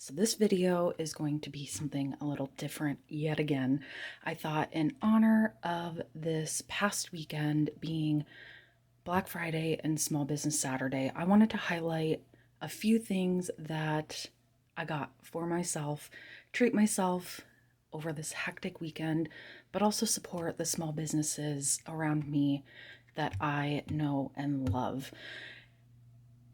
So this video is going to be something a little different yet again. I thought in honor of this past weekend being Black Friday and Small Business Saturday, I wanted to highlight a few things that I got for myself, treat myself over this hectic weekend, but also support the small businesses around me that I know and love.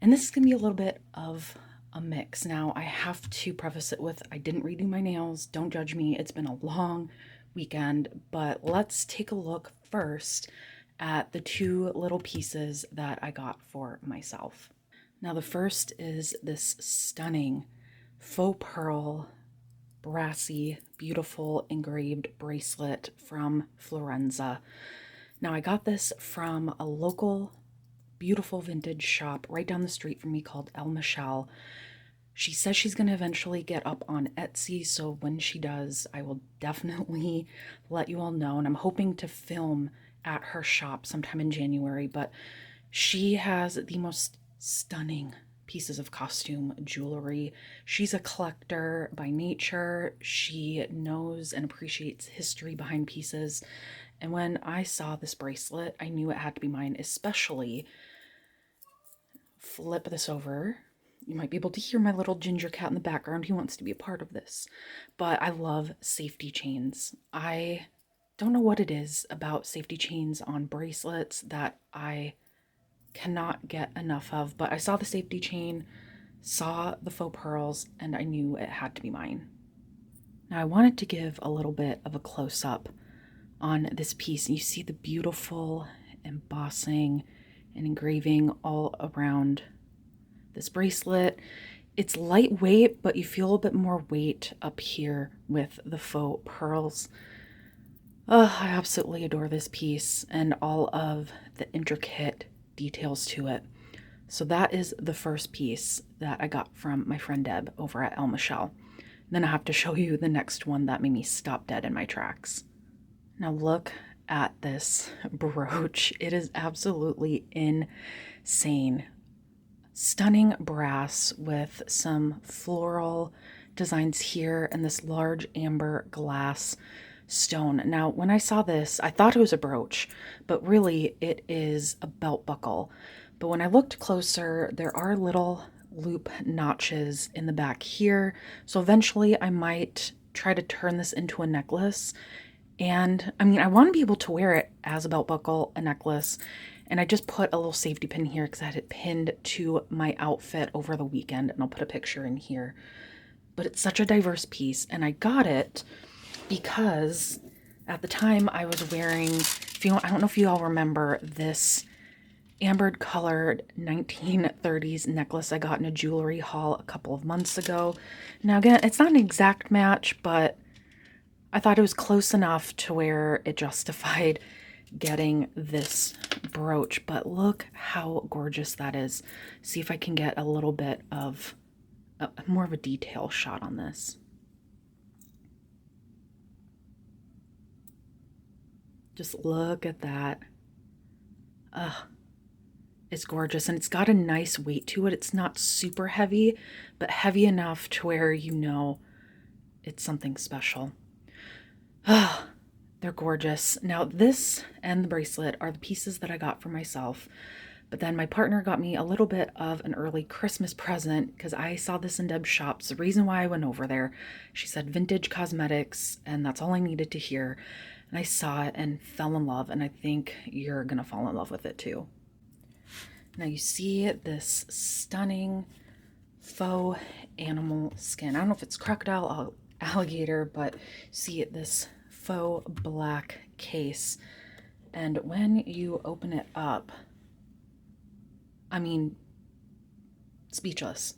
And this is going to be a little bit of a mix. Now, I have to preface it with I didn't redo my nails. Don't judge me. It's been a long weekend, but let's take a look first at the two little pieces that I got for myself. Now, the first is this stunning faux pearl, brassy, beautiful engraved bracelet from Florenza. Now, I got this from a local beautiful vintage shop right down the street from me called El Michelle. She says she's going to eventually get up on Etsy, so when she does, I will definitely let you all know. And I'm hoping to film at her shop sometime in January, but she has the most stunning pieces of costume jewelry. She's a collector by nature. She knows and appreciates history behind pieces. And when I saw this bracelet, I knew it had to be mine, especially flip this over. You might be able to hear my little ginger cat in the background. He wants to be a part of this. But I love safety chains. I don't know what it is about safety chains on bracelets that I cannot get enough of. But I saw the safety chain, saw the faux pearls, and I knew it had to be mine. Now I wanted to give a little bit of a close-up on this piece. You see the beautiful embossing and engraving all around this bracelet. It's lightweight, but you feel a bit more weight up here with the faux pearls. Oh, I absolutely adore this piece and all of the intricate details to it. So that is the first piece that I got from my friend Deb over at El Michelle. Then I have to show you the next one that made me stop dead in my tracks. Now look at this brooch. It is absolutely insane. Stunning brass with some floral designs here and this large amber glass stone. Now, when I saw this, I thought it was a brooch, but really it is a belt buckle. But when I looked closer, there are little loop notches in the back here. So eventually I might try to turn this into a necklace. And I mean, I want to be able to wear it as a belt buckle, a necklace, and I just put a little safety pin here because I had it pinned to my outfit over the weekend, and I'll put a picture in here. But it's such a diverse piece, and I got it because at the time I was wearing, I don't know if you all remember this ambered colored 1930s necklace I got in a jewelry haul a couple of months ago. Now again, it's not an exact match, but I thought it was close enough to where it justified getting this brooch, but look how gorgeous that is. See if I can get a little bit of more of a detail shot on this. Just look at that. It's gorgeous, and it's got a nice weight to it. It's not super heavy, but heavy enough to where you know it's something special. Ah, they're gorgeous. Now, this and the bracelet are the pieces that I got for myself, but then my partner got me a little bit of an early Christmas present because I saw this in Deb's shop. It's the reason why I went over there. She said vintage cosmetics, and that's all I needed to hear. And I saw it and fell in love, and I think you're gonna fall in love with it too. Now you see this stunning faux animal skin. I don't know if it's crocodile or alligator, but see this faux black case. And when you open it up, I mean, speechless.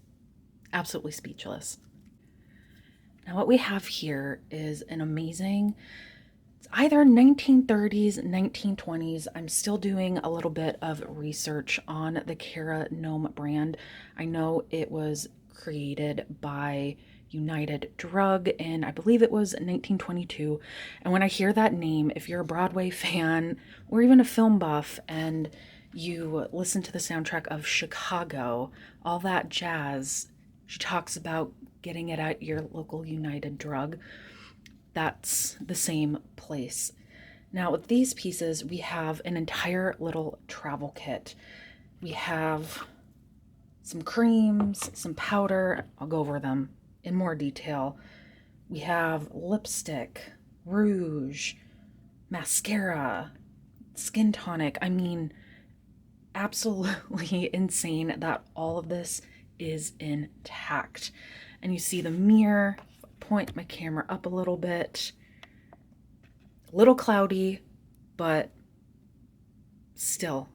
Absolutely speechless. Now what we have here is an amazing, it's either 1930s, 1920s. I'm still doing a little bit of research on the Cara Gnome brand. I know it was created by United Drug, and I believe it was 1922. And when I hear that name, if you're a Broadway fan or even a film buff and you listen to the soundtrack of Chicago, all that jazz, she talks about getting it at your local United Drug, that's the same place. Now, with these pieces, we have an entire little travel kit. We have some creams, some powder. I'll go over them in more detail. We have lipstick, rouge, mascara, skin tonic. I mean, absolutely insane that all of this is intact. And you see the mirror. Point my camera up a little bit. A little cloudy, but still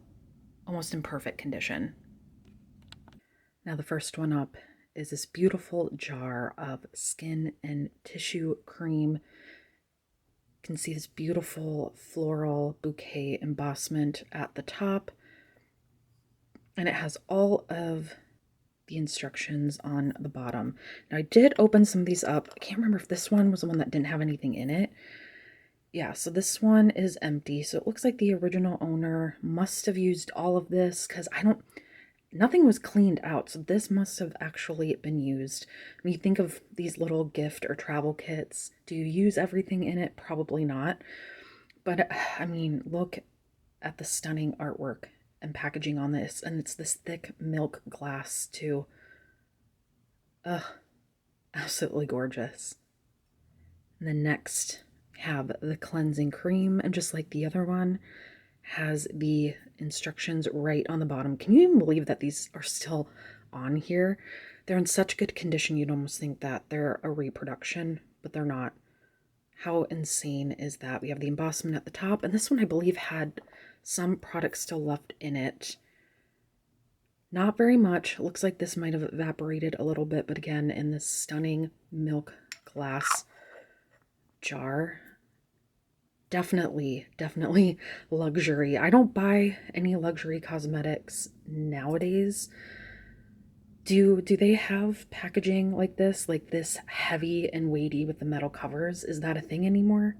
almost in perfect condition. Now the first one up is this beautiful jar of skin and tissue cream. You can see this beautiful floral bouquet embossment at the top. And it has all of the instructions on the bottom. Now I did open some of these up. I can't remember if this one was the one that didn't have anything in it. Yeah, so this one is empty. So it looks like the original owner must have used all of this because nothing was cleaned out. So this must have actually been used. When you think of these little gift or travel kits, do you use everything in it? Probably not. But I mean, look at the stunning artwork and packaging on this. And it's this thick milk glass too. Ugh, absolutely gorgeous. And then next, have the cleansing cream, and just like the other one, has the instructions right on the bottom. Can you even believe that these are still on here? They're in such good condition you'd almost think that they're a reproduction, but they're not. How insane is that? We have the embossment at the top, and this one I believe had some product still left in it. Not very much. Looks like this might have evaporated a little bit, but again, in this stunning milk glass jar. Definitely luxury. I don't buy any luxury cosmetics nowadays. Do they have packaging like this heavy and weighty with the metal covers? Is that a thing anymore?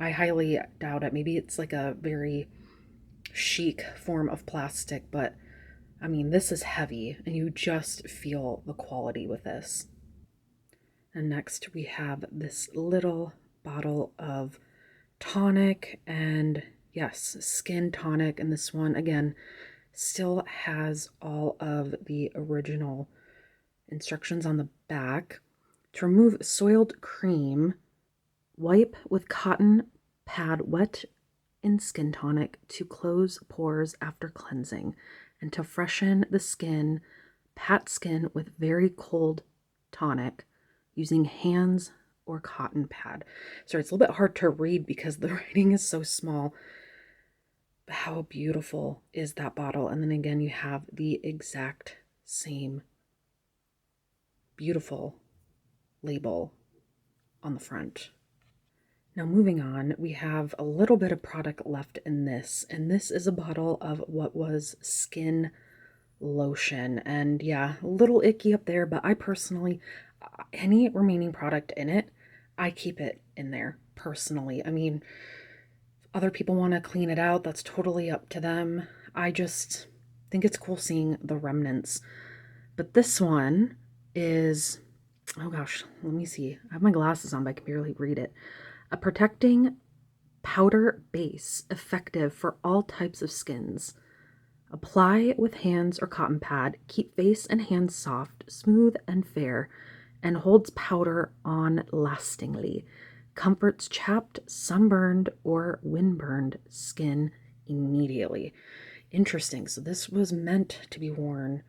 I highly doubt it. Maybe it's like a very chic form of plastic, but I mean, this is heavy and you just feel the quality with this. And next we have this little bottle of tonic, and yes, skin tonic. And this one again still has all of the original instructions on the back. To remove soiled cream, wipe with cotton pad wet in skin tonic to close pores after cleansing, and to freshen the skin, pat skin with very cold tonic using hands or cotton pad. Sorry, it's a little bit hard to read because the writing is so small. But how beautiful is that bottle? And then again, you have the exact same beautiful label on the front. Now moving on, we have a little bit of product left in this, and this is a bottle of what was skin lotion. And yeah, a little icky up there, but I personally, any remaining product in it, I keep it in there personally. I mean, if other people want to clean it out, that's totally up to them. I just think it's cool seeing the remnants. But this one is, oh gosh, let me see. I have my glasses on, but I can barely read it. A protecting powder base, effective for all types of skins. Apply with hands or cotton pad. Keep face and hands soft, smooth, and fair, and holds powder on lastingly. Comforts chapped, sunburned, or windburned skin immediately. Interesting. So this was meant to be worn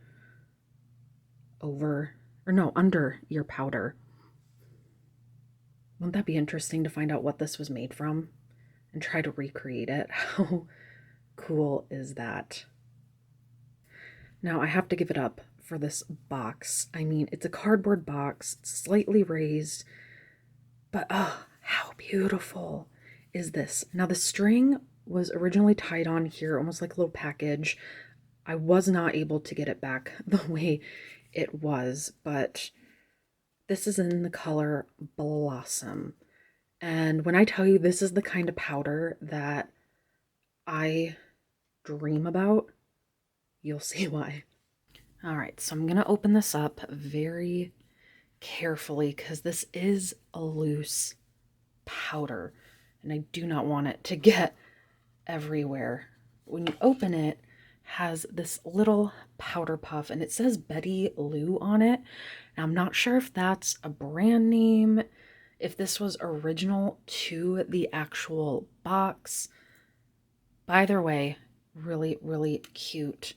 under your powder. Wouldn't that be interesting to find out what this was made from and try to recreate it? How cool is that? Now I have to give it up for this box. I mean, it's a cardboard box, it's slightly raised, but how beautiful is this? Now the string was originally tied on here, almost like a little package. I was not able to get it back the way it was, but this is in the color Blossom. And when I tell you this is the kind of powder that I dream about, you'll see why. All right, so I'm going to open this up very carefully because this is a loose powder and I do not want it to get everywhere. When you open it, has this little powder puff and it says Betty Lou on it. Now, I'm not sure if that's a brand name, if this was original to the actual box. But either way, really, really cute.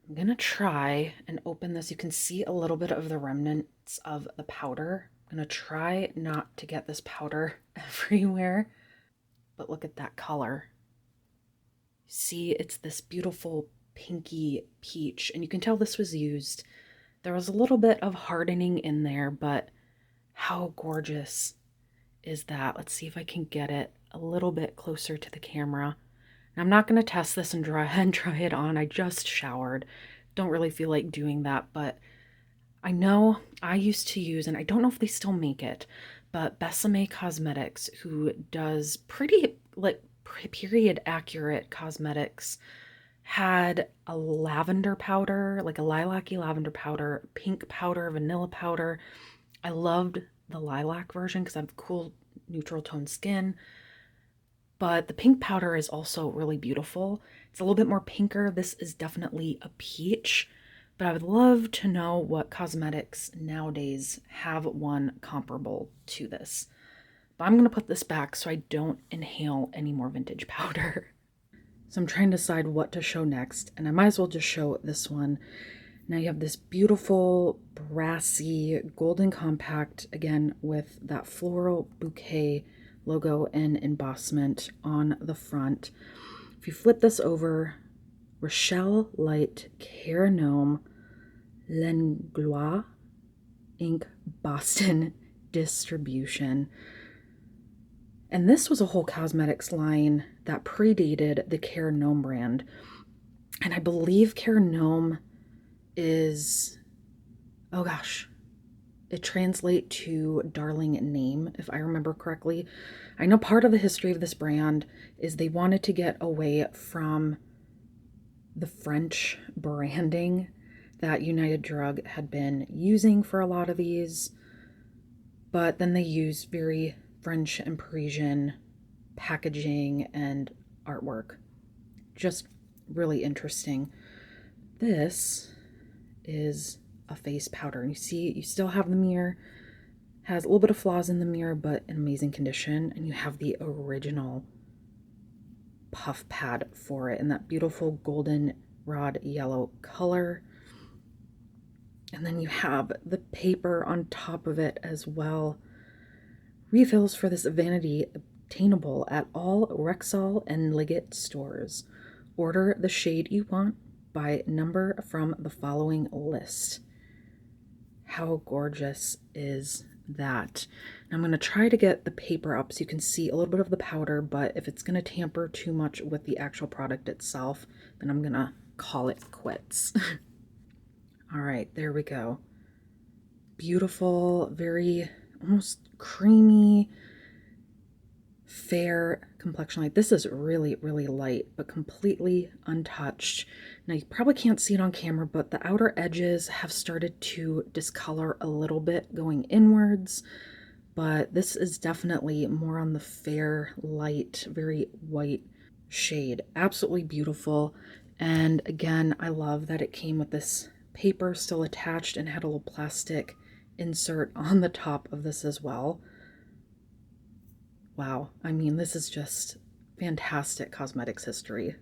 I'm gonna try and open this. You can see a little bit of the remnants of the powder. I'm gonna try not to get this powder everywhere, but look at that color. See, it's this beautiful pinky peach, and you can tell this was used. There was a little bit of hardening in there, but how gorgeous is that? Let's see if I can get it a little bit closer to the camera. And I'm not going to test this and try it on. I just showered. Don't really feel like doing that, but I know I used to use, and I don't know if they still make it, but Besame Cosmetics, who does pretty like period accurate cosmetics, had a lavender powder, like a lilac-y lavender powder, pink powder, vanilla powder. I loved the lilac version because I have cool neutral tone skin, but the pink powder is also really beautiful. It's a little bit more pinker. This is definitely a peach, but I would love to know what cosmetics nowadays have one comparable to this. But I'm going to put this back so I don't inhale any more vintage powder. So I'm trying to decide what to show next, and I might as well just show this one. Now you have this beautiful brassy golden compact, again with that floral bouquet logo and embossment on the front. If you flip this over, Rochelle Light Carenome L'Anglois Inc. Boston distribution. And this was a whole cosmetics line that predated the Carenome brand. And I believe Carenome is, oh gosh, it translates to darling name, if I remember correctly. I know part of the history of this brand is they wanted to get away from the French branding that United Drug had been using for a lot of these, but then they used very French and Parisian packaging and artwork. Just really interesting. This is a face powder, and you see you still have the mirror, has a little bit of flaws in the mirror, but in amazing condition, and you have the original puff pad for it in that beautiful golden rod yellow color. And then you have the paper on top of it as well. Refills for this vanity obtainable at all Rexall and Liggett stores. Order the shade you want by number from the following list. How gorgeous is that? I'm going to try to get the paper up so you can see a little bit of the powder, but if it's going to tamper too much with the actual product itself, then I'm going to call it quits. All right, there we go. Beautiful, very almost creamy, fair complexion. Like this is really, really light, but completely untouched. Now you probably can't see it on camera, but the outer edges have started to discolor a little bit going inwards, but this is definitely more on the fair, light, very white shade. Absolutely beautiful. And again, I love that it came with this paper still attached and had a little plastic insert on the top of this as well. Wow, I mean, this is just fantastic cosmetics history.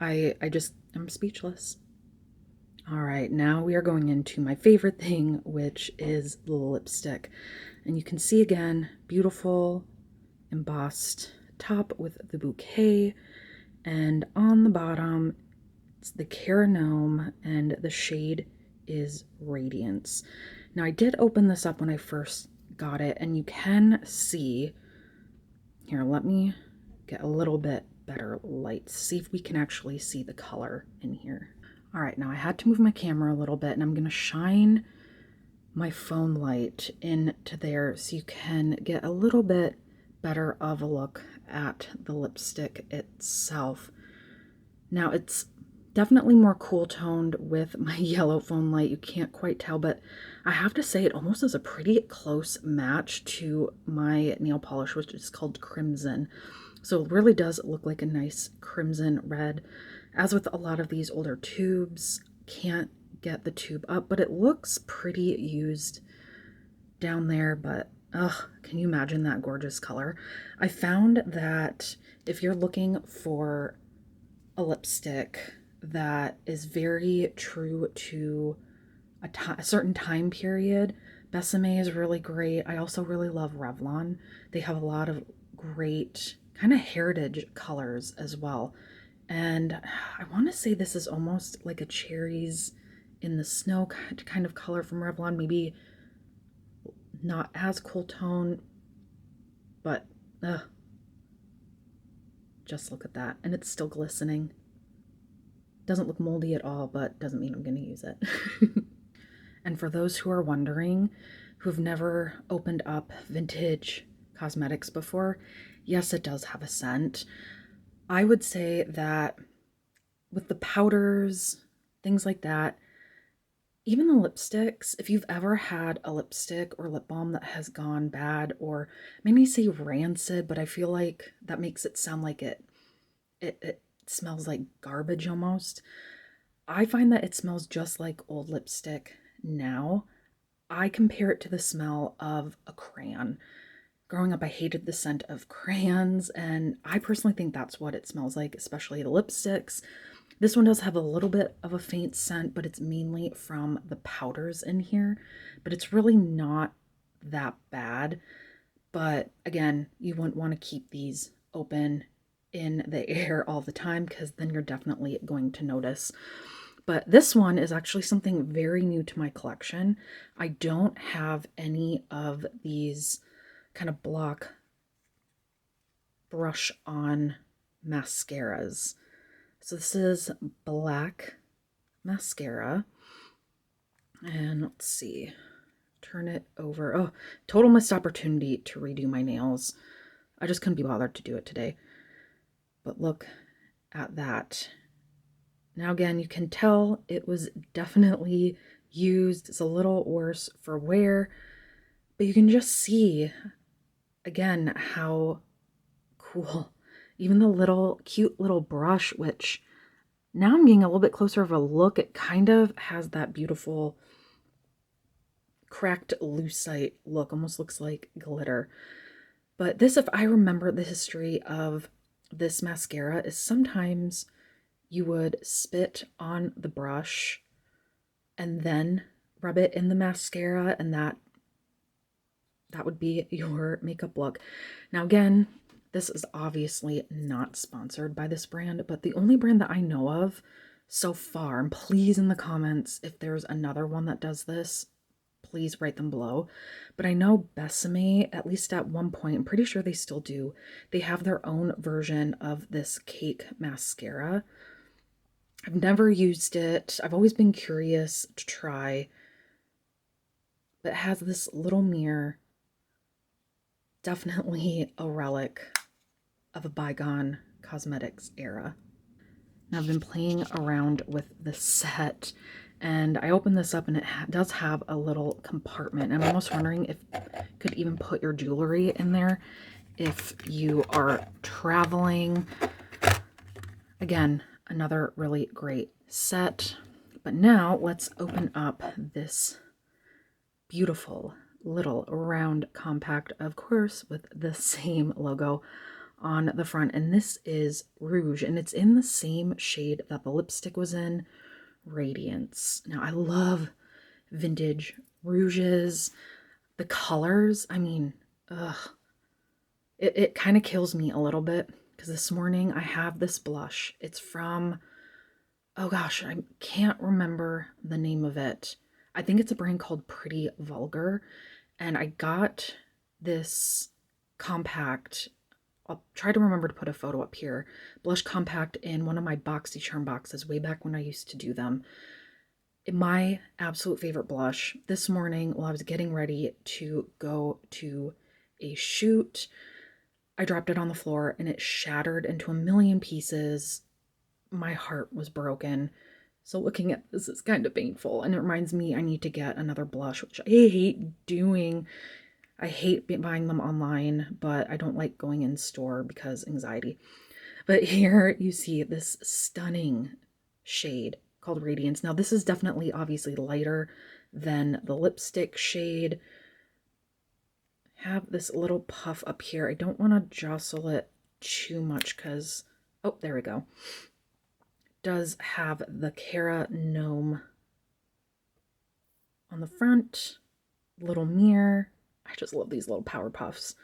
I'm speechless. All right, now we are going into my favorite thing, which is the lipstick. And you can see again, beautiful embossed top with the bouquet, and on the bottom, it's the Carenome, and the shade is Radiance. Now, I did open this up when I first got it, and you can see, here, let me get a little bit better light, see if we can actually see the color in here. All right, now I had to move my camera a little bit, and I'm going to shine my phone light into there so you can get a little bit better of a look at the lipstick itself. Now, it's Definitely more cool toned with my yellow phone light. You can't quite tell, but I have to say it almost is a pretty close match to my nail polish, which is called Crimson. So it really does look like a nice crimson red. As with a lot of these older tubes, can't get the tube up, but it looks pretty used down there, but ugh, can you imagine that gorgeous color? I found that if you're looking for a lipstick that is very true to a certain time period, Besame is really great. I also really love Revlon. They have a lot of great kind of heritage colors as well. And I want to say this is almost like a cherries in the snow kind of color from Revlon. Maybe not as cool tone, but just look at that. And it's still glistening. Doesn't look moldy at all, but doesn't mean I'm going to use it. And for those who are wondering, who've never opened up vintage cosmetics before, yes, it does have a scent. I would say that with the powders, things like that, even the lipsticks, if you've ever had a lipstick or lip balm that has gone bad, or maybe say rancid, but I feel like that makes it sound like it smells like garbage almost. I find that it smells just like old lipstick now. I compare it to the smell of a crayon. Growing up, I hated the scent of crayons, and I personally think that's what it smells like, especially the lipsticks. This one does have a little bit of a faint scent, but it's mainly from the powders in here. But it's really not that bad. But again, you wouldn't want to keep these open in the air all the time because then you're definitely going to notice. But this one is actually something very new to my collection. I don't have any of these kind of block brush on mascaras. So this is black mascara. And let's see, turn it over. Oh, total missed opportunity to redo my nails. I just couldn't be bothered to do it today. But look at that. Now again, you can tell it was definitely used. It's a little worse for wear, but you can just see again how cool. Even the little cute little brush, which now I'm getting a little bit closer of a look. It kind of has that beautiful cracked lucite look, almost looks like glitter. But this, if I remember the history of this mascara, is sometimes you would spit on the brush and then rub it in the mascara, and that would be your makeup look. Now again, this is obviously not sponsored by this brand, but the only brand that I know of so far, and please in the comments if there's another one that does this, please write them below. But I know Besame, at least at one point, I'm pretty sure they still do, they have their own version of this cake mascara. I've never used it. I've always been curious to try. But it has this little mirror. Definitely a relic of a bygone cosmetics era. Now I've been playing around with the set, and I opened this up and it does have a little compartment. And I'm almost wondering if you could even put your jewelry in there if you are traveling. Again, another really great set. But now let's open up this beautiful little round compact, of course, with the same logo on the front. And this is Rouge, and it's in the same shade that the lipstick was in, Radiance. Now, I love vintage rouges. The colors, I mean, it kind of kills me a little bit because this morning I have this blush. It's from, oh gosh, I can't remember the name of it. I think it's a brand called Pretty Vulgar, and I got this compact. I'll try to remember to put a photo up here. Blush compact in one of my BoxyCharm boxes way back when I used to do them. My absolute favorite blush. This morning while I was getting ready to go to a shoot, I dropped it on the floor and it shattered into a million pieces. my heart was broken. So looking at this is kind of painful, and it reminds me I need to get another blush, which I hate doing. I hate buying them online, but I don't like going in store because anxiety. But here you see this stunning shade called Radiance. Now this is definitely obviously lighter than the lipstick shade. Have this little puff up here. I don't want to jostle it too much because, oh, there we go. Does have the Cara gnome on the front, little mirror. I just love these little power puffs.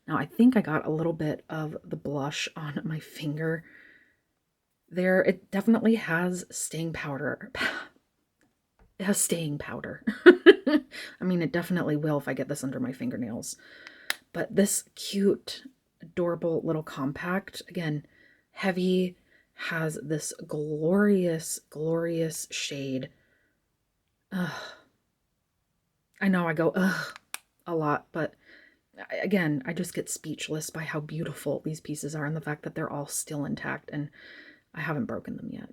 Now I think I got a little bit of the blush on my finger there. It definitely has staying powder. It has staying powder. I mean, it definitely will if I get this under my fingernails. But this cute, adorable little compact, again, heavy, has this glorious, glorious shade. Ugh. I know I go, ugh, a lot, but again, I just get speechless by how beautiful these pieces are and the fact that they're all still intact and I haven't broken them yet.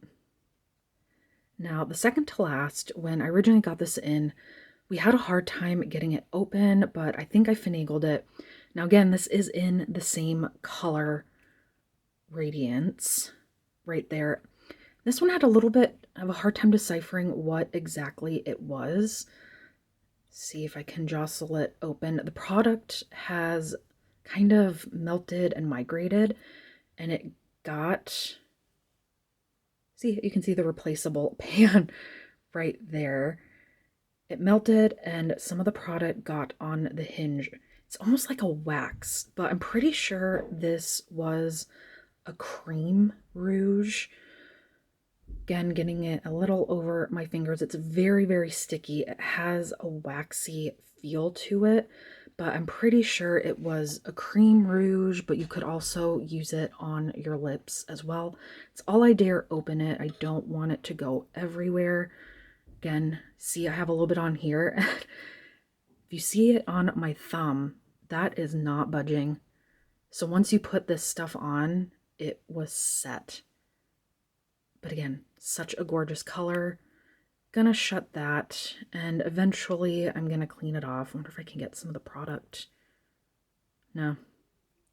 Now, the second to last, when I originally got this in, we had a hard time getting it open, but I think I finagled it. Now, again, this is in the same color Radiance right there. This one had a little bit of a hard time deciphering what exactly it was. See if I can jostle it open. The product has kind of melted and migrated, and it got, see, you can see the replaceable pan right there. It melted and some of the product got on the hinge. It's almost like a wax, but I'm pretty sure this was a cream rouge. Again, getting it a little over my fingers. It's very, very sticky. It has a waxy feel to it, but I'm pretty sure it was a cream rouge, but you could also use it on your lips as well. It's all I dare open it. I don't want it to go everywhere. Again, see, I have a little bit on here. If you see it on my thumb, that is not budging. So once you put this stuff on, it was set. But again, such a gorgeous color. Gonna shut that, and eventually I'm gonna clean it off. I wonder if I can get some of the product. No.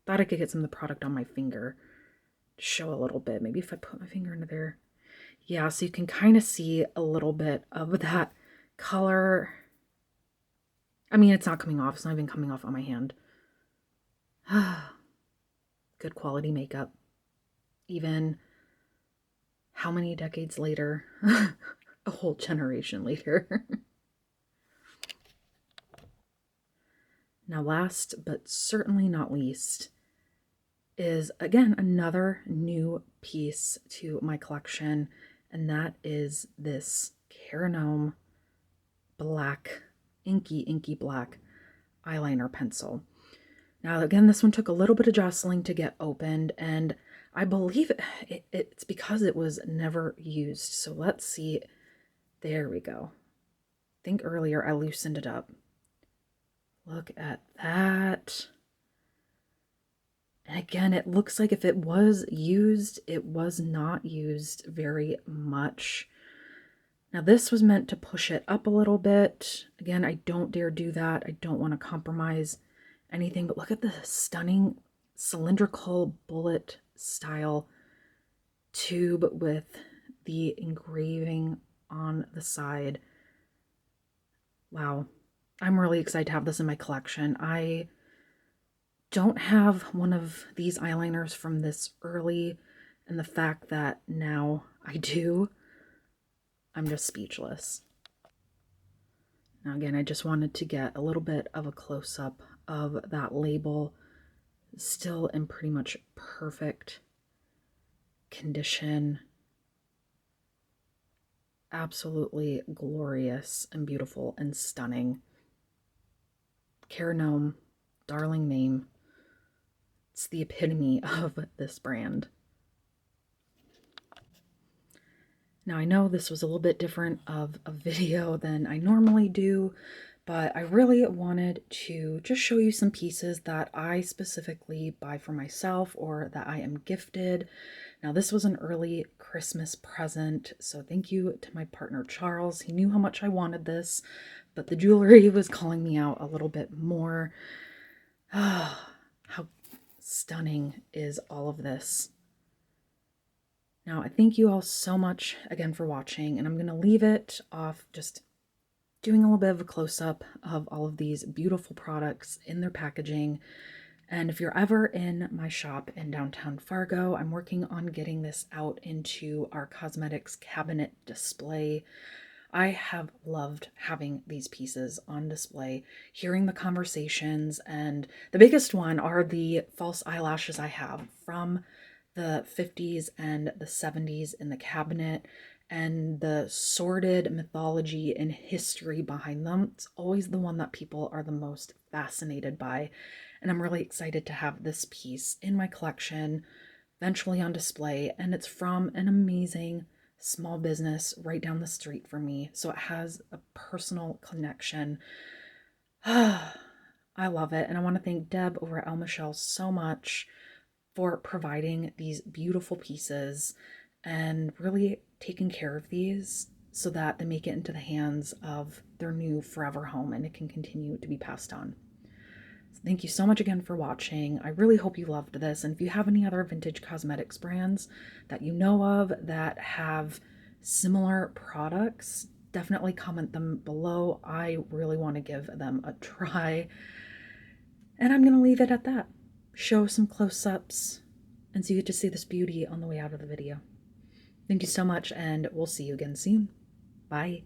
Thought I could get some of the product on my finger to show a little bit. Maybe if I put my finger into there. Yeah, so you can kind of see a little bit of that color. I mean, it's not coming off. It's not even coming off on my hand. Good quality makeup. Even how many decades later? A whole generation later. Now, last but certainly not least is, again, another new piece to my collection, and that is this Cara gnome black, inky black eyeliner pencil. Now, again, this one took a little bit of jostling to get opened, and I believe it's because it was never used. So let's see. There we go. I think earlier I loosened it up. Look at that. And again, it looks like if it was used, it was not used very much. Now this was meant to push it up a little bit. Again, I don't dare do that. I don't want to compromise anything, but look at the stunning cylindrical bullet style tube with the engraving on the side. Wow. I'm really excited to have this in my collection. I don't have one of these eyeliners from this early, and the fact that now I do, I'm just speechless. Now again, I just wanted to get a little bit of a close-up of that label, still in pretty much perfect condition. Absolutely glorious and beautiful and stunning. Cara gnome, darling name. It's the epitome of this brand. Now, I know this was a little bit different of a video than I normally do, but I really wanted to just show you some pieces that I specifically buy for myself or that I am gifted. Now, this was an early Christmas present. So thank you to my partner Charles. He knew how much I wanted this, but the jewelry was calling me out a little bit more. How stunning is all of this? Now, I thank you all so much again for watching, and I'm going to leave it off just doing a little bit of a close-up of all of these beautiful products in their packaging. And if you're ever in my shop in downtown Fargo, I'm working on getting this out into our cosmetics cabinet display. I have loved having these pieces on display, hearing the conversations, and the biggest one are the false eyelashes I have from the 50s and the 70s in the cabinet, and the sordid mythology and history behind them. It's always the one that people are the most fascinated by, and I'm really excited to have this piece in my collection, eventually on display, and it's from an amazing small business right down the street from me, so it has a personal connection. I love it, and I want to thank Deb over at El Michelle so much for providing these beautiful pieces and really taking care of these so that they make it into the hands of their new forever home and it can continue to be passed on. So thank you so much again for watching. I really hope you loved this, and if you have any other vintage cosmetics brands that you know of that have similar products, definitely comment them below. I really want to give them a try. And I'm going to leave it at that. Show some close-ups, and so you get to see this beauty on the way out of the video. Thank you so much, and we'll see you again soon. Bye.